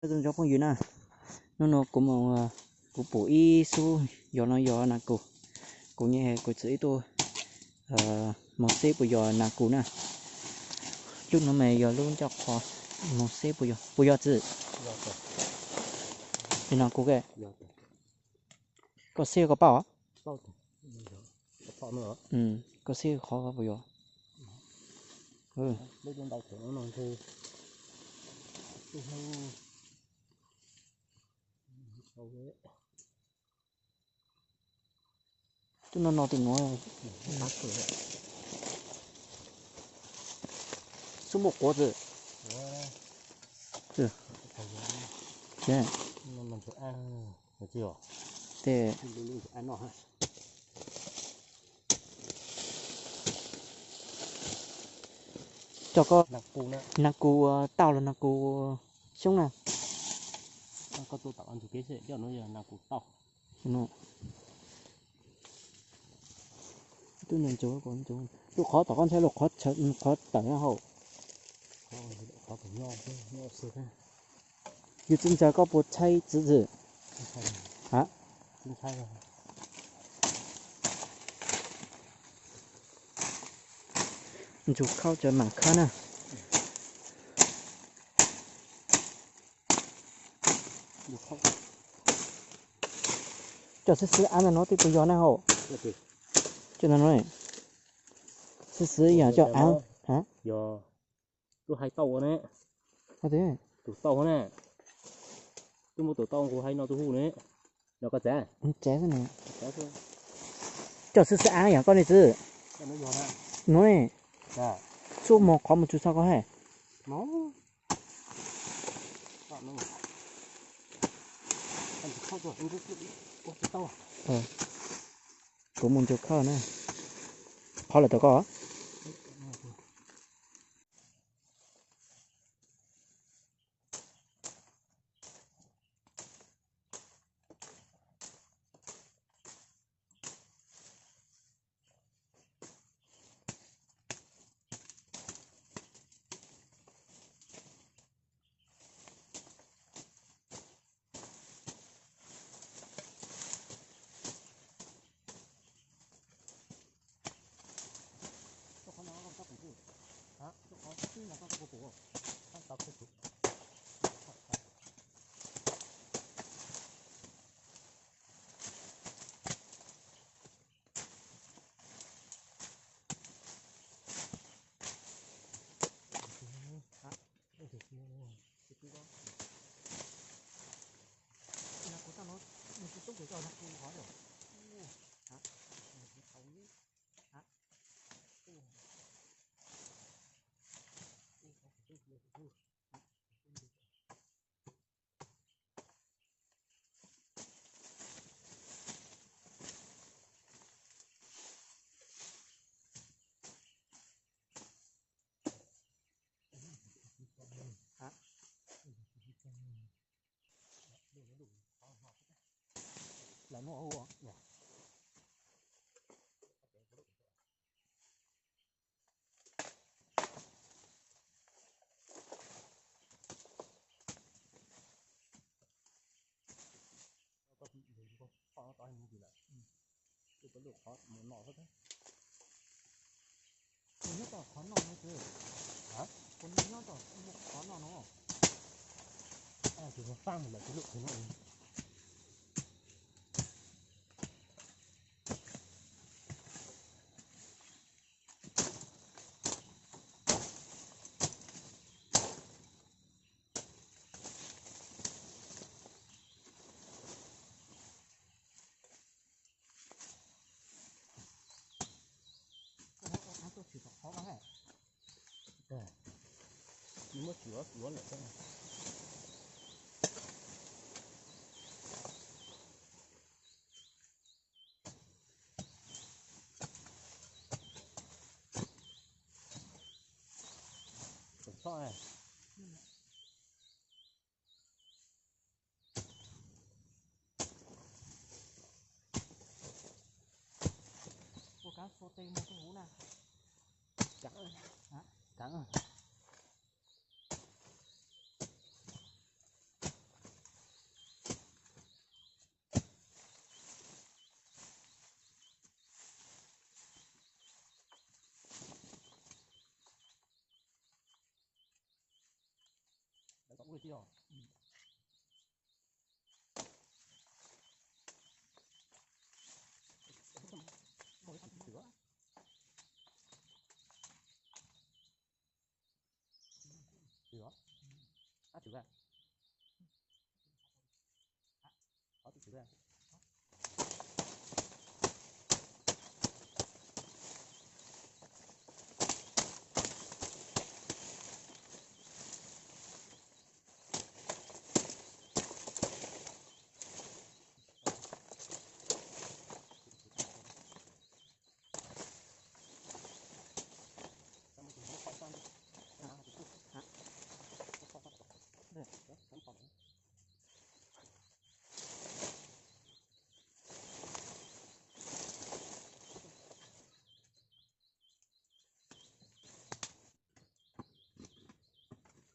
Tôi cho phong dưới nè, nó cũng một cũng bổ y su, gió nè cô nhẹ cô chỉ tôi một xếp của gió nè cô nè, chút nó mày gió luôn cho khó một xếp của gió chứ, thì nào cô kệ, có xe có bảo á, có nữa, có xe khó có bao giờ, lấy lên đầu thử nó thôi, chút nó thì nói số một quả gì, chứ, thế, mình sẽ ăn được chưa? thế, Mình sẽ ăn nó ha. cho có nạc cù tao là nạc cù sống nào, có tôi tạo ăn thử cái gì cho nó giờ nạc củ tàu. nó, tôi nên chỗ còn chỗ, lúc khó tao con thấy lúc khó tao nó hậu, khó phải nho sơ ha. như chính giờ có bột chay gì, hả? Chính xác rồi. Chú khao cho mảng khăn à, cho xứ ăn là nó thì tôi gió nào hậu, cho nó nói, xứ giờ cho ăn, hả? Giờ tôi hay tàu này, Sao thế? tủ tàu này, tôi mua tủ tàu của hay nó tôi hú này, nó có giá, Ché thế này, giá thôi, cho xứ ăn à con này chứ, cho nó giòn ha, nói, dạ, số một có một chút sao có hả? nó, nó, anh không rồi, anh cứ có cái tàu, cũng muốn chú khao nữa, khó là tôi có. Là nó hô à? cái lửa khó muốn nọ hết đấy. Con nhớ tao khó nọ nữa chứ. Hả? Con nhớ tao khó nọ nó. Thì nó tăng một lại cái lượng thế này. Tôi chỉ khó lắm hả? Nhưng mà sửa lại thế này. Sao này? Cô cá số tê một cái hú nào. Trắng rồi. Hả? Trắng rồi. 会掉。我看蛇。蛇。啊，蛇啊！好，蛇啊！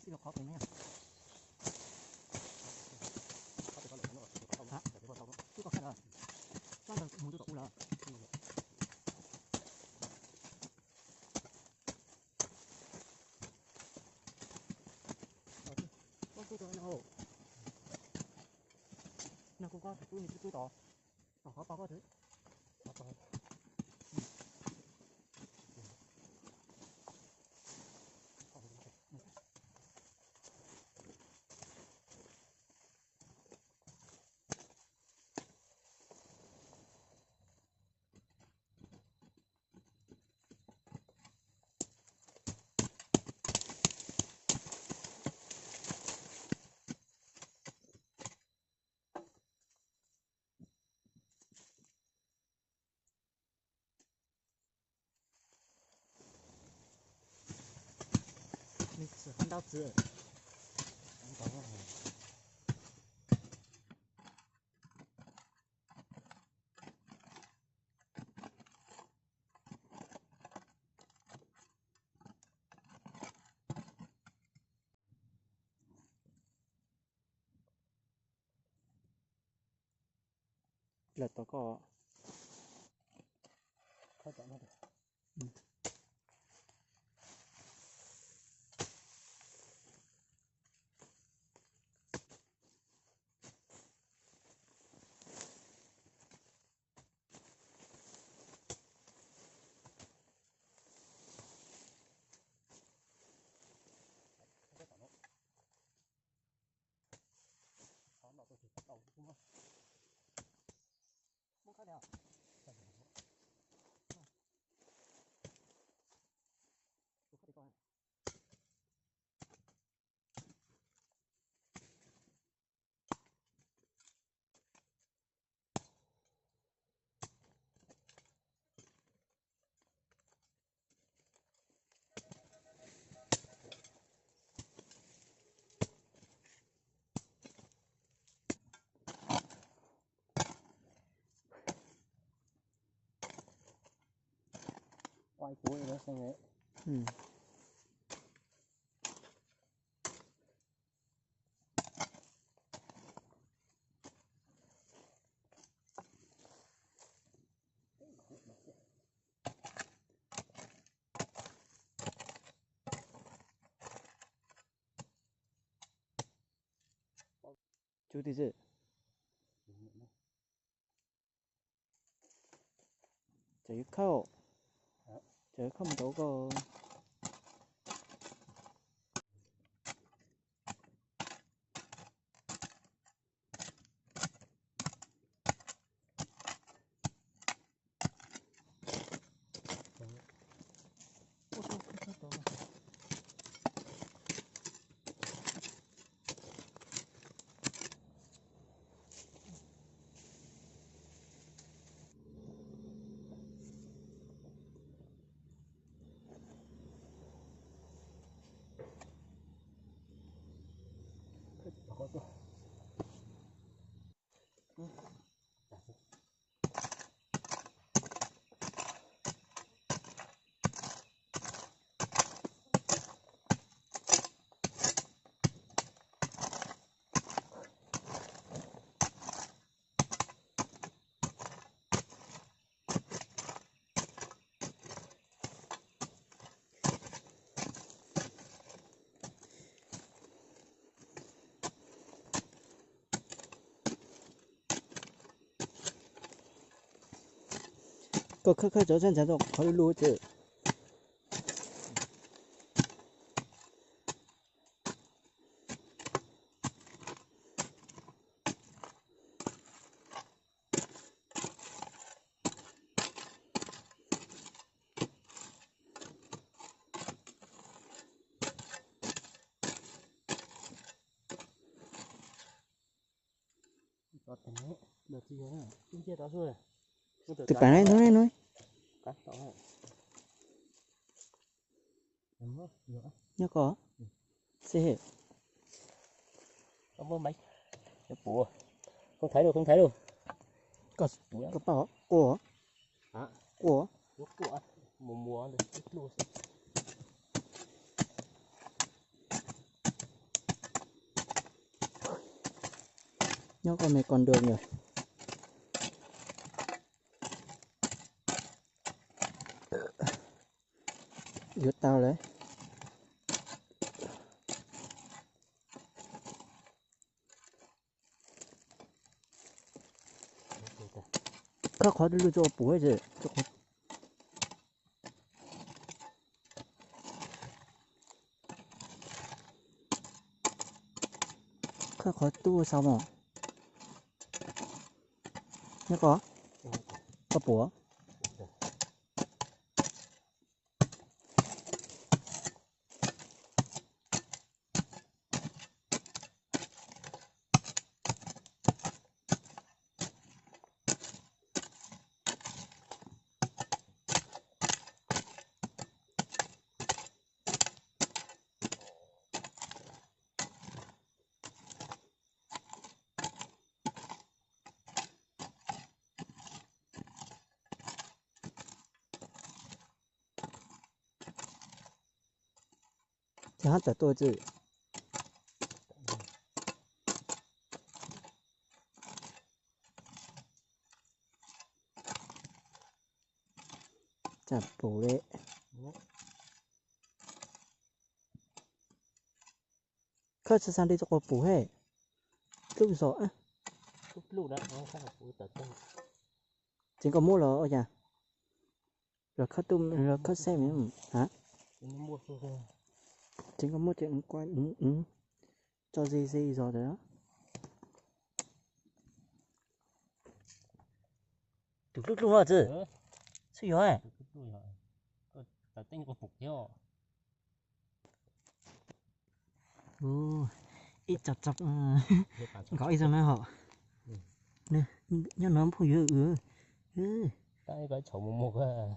这个好怎么样？啊，这个看了，三个母就走了。我这个然后，那个瓜终于是追到，啊，好八卦子，好八卦。你吃韩刀子，韩刀。แล้วต่อก็เข้าใจมาดิ好，老多去，老多嘛。没看见。不看得到。外国人生日。就这是。จะยึดเข้าจะเข้ามาดูก็ có khơi khơi chỗ chân chân rồi khó lùi chứ Có thế được gì nữa không chết đó rồi từ bản này nói cắt tao hả em mất nữa nhớ có xe hệ cảm ơn mấy cái bùa không thấy đâu không thấy đâu có bảo của hả của lúc của mùa được ít luôn nhớ con này còn đường nhỉ giật tao đấy khó khó đi cho bố ấy chứ khó khó tu sao mà nhớ có bố thì hắn tôi chứ chả bố đấy khó sẽ sang đi cho bố hệ lúc rõ lúc đó nó sao bùa tật chân chỉ có mua lò ở nhà rồi khó tum rồi khó xem nữa hả nó mua thôi chỉ có mua chuyện quay cho gì rồi đó từ lúc rồi chứ sao vậy tật chân của phục theo ít chặt chặt gọi cho nó họ nè nhớ nó phụ nữ cái chậu một à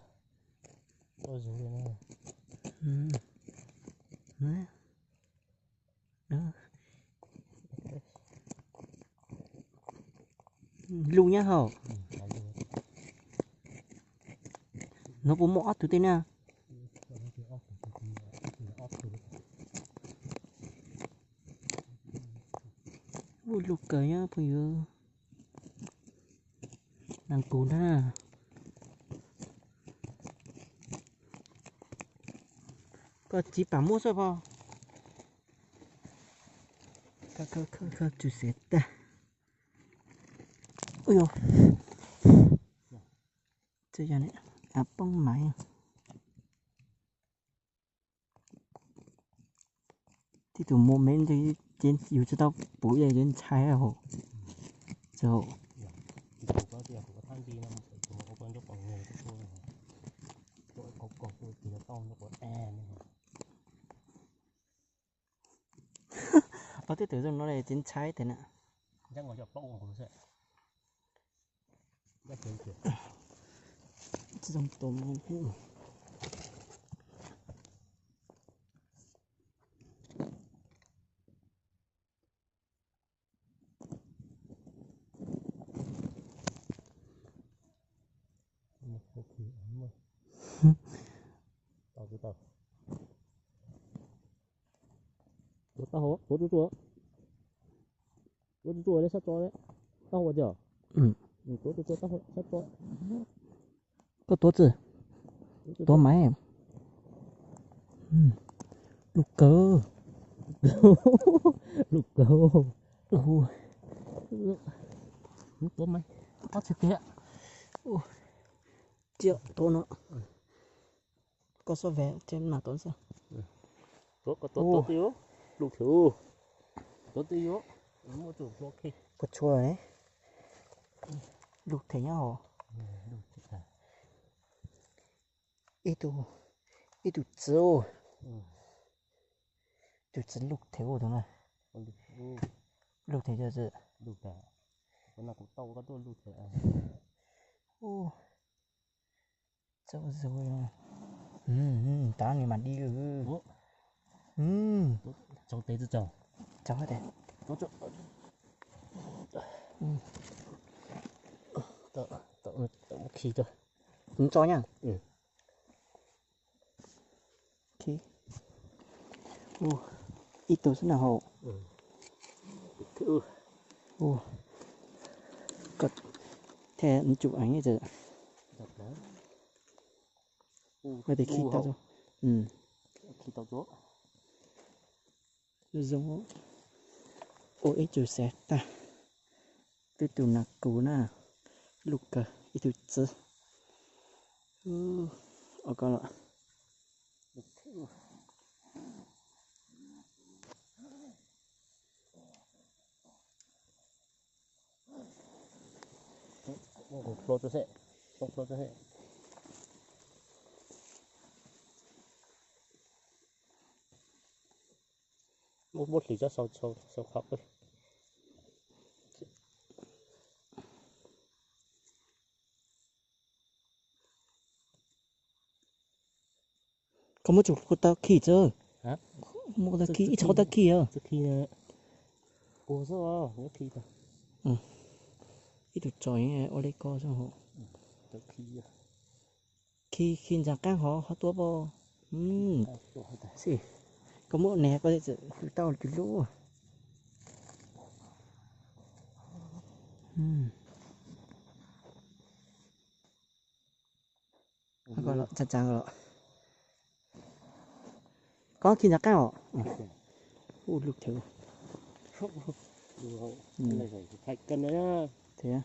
tôi dùng cái này đó lưu nhá hả nó bố mỏ từ tên nào ui lục cởi nhá phụ nữ nàng cún ha có chỉ bảo mua sao bao các chú sẽ ta ôi dồi chơi cho này à bông máy thì tụi mua men thì trên yêu cho tao bụi này đến trái à hồ rồi có tiền của than đi năm của một con dốc bằng người thôi tôi có tôi thì nó to nó có e ở cái tự dưng nó này trên trái thế nè chắc là chọc bông của nó sẽ rất nhiều chuyện trong tôm một thì ấm rồi tao cứ tao hố hố chúa đấy sắp cho đấy tao hố chưa chúa tao hố sắp cho có tốt chứ tốt máy em lục cơ lục cơ lục có mấy có chết tiệt chưa tô nó có số vé trên mà tốn sao tốt có tốt tiêu lục thử tốt tiêu mua chủ mua khi có chua đấy lục thế nhau lục thả ít tu châu tu chân lục thế của nó này lục thế chưa chưa lục thả con nào cũng tàu có tôi lục thả ô châu rồi tao này mà đi tốt tốt trong tế cho cháu hết đấy tốt cho tớ một khi thôi cho nha ừ khi ô ít tu sẽ nào hộ thử ô cất thế chụp ảnh ấy giờ thật đấy vậy thì khi tao rồi khi tao tốt giống ô ít chụp xe ta từ từ nạc cú na lục cả ít tu chứ ở con ạ một lô cho sẽ một lô cho sẽ một lý do sau học đi có một chục cô tao khỉ chứ hả một tao khỉ cháu tao khỉ à trước khi ủa sao nhất khi thôi ít được chói ở đây co xong hộ trước khi ra các họ tua bò tuổi xì có một nè có thể tao cái lũ gọi là chặt chặt rồi có khi ra các họ lục thiếu này phải phải cân đấy nhá thế à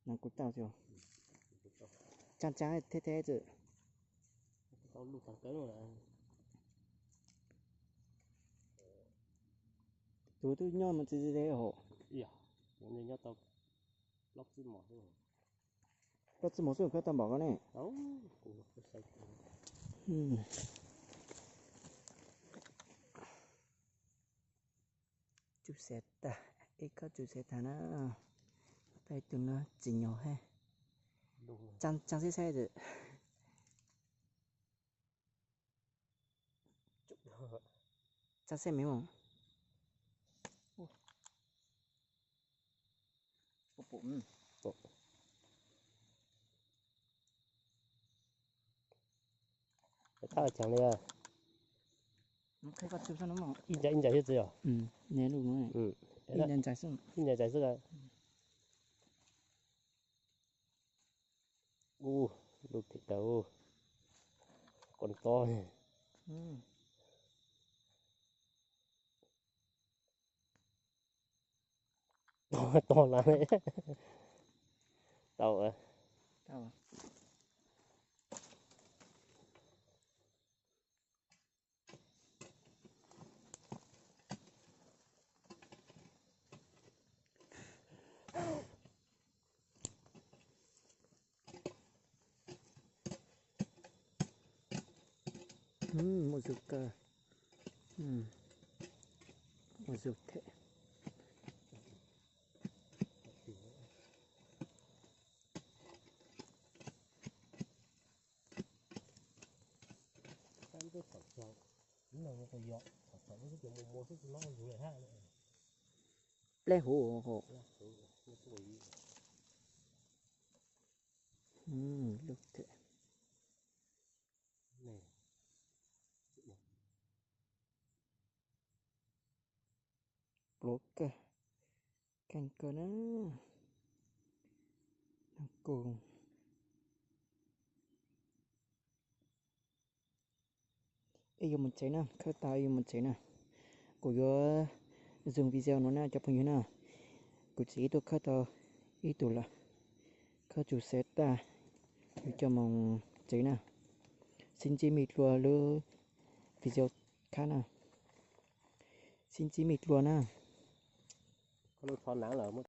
nó cũng tao chưa chặt chặt thế thế chứ tao lục thằng cái rồi tôi nhon mà chỉ thế hộ iya nên nhớ tao lóc chứ mỏ thôi có chỉ một số cái tao bảo cái này đâu cũng có sai chú sẽ ta ít có chú sẽ ta nó tay tụi nó chỉ nhỏ ha chăn chăn xe rồi chăn xe mấy mong bụng ta chẳng lẽ nó khai phát chụp sao nó mong in giải hết rồi nè luôn nó này in lên trái sông in giải sức à lục thịt đầu còn to này to lắm đấy tàu à tao một dục cơ một dục thế cái sản phẩm đúng là một cái giọt sản phẩm cái kiểu mua sức nó dùng lại hai nữa lẽ hổ lục thế này lục cơ canh cơ nó cùng yêu một chế nè khơi tao yêu một chế nè của yo dùng video nó nè cho朋友nè của chỉ tôi khơi tao ý tụ là khơi chủ sẽ ta cho mong chế nào xin chỉ mịt lùa lơ video khác nào xin chỉ mịt lùa nào có lúc thon nắng là mất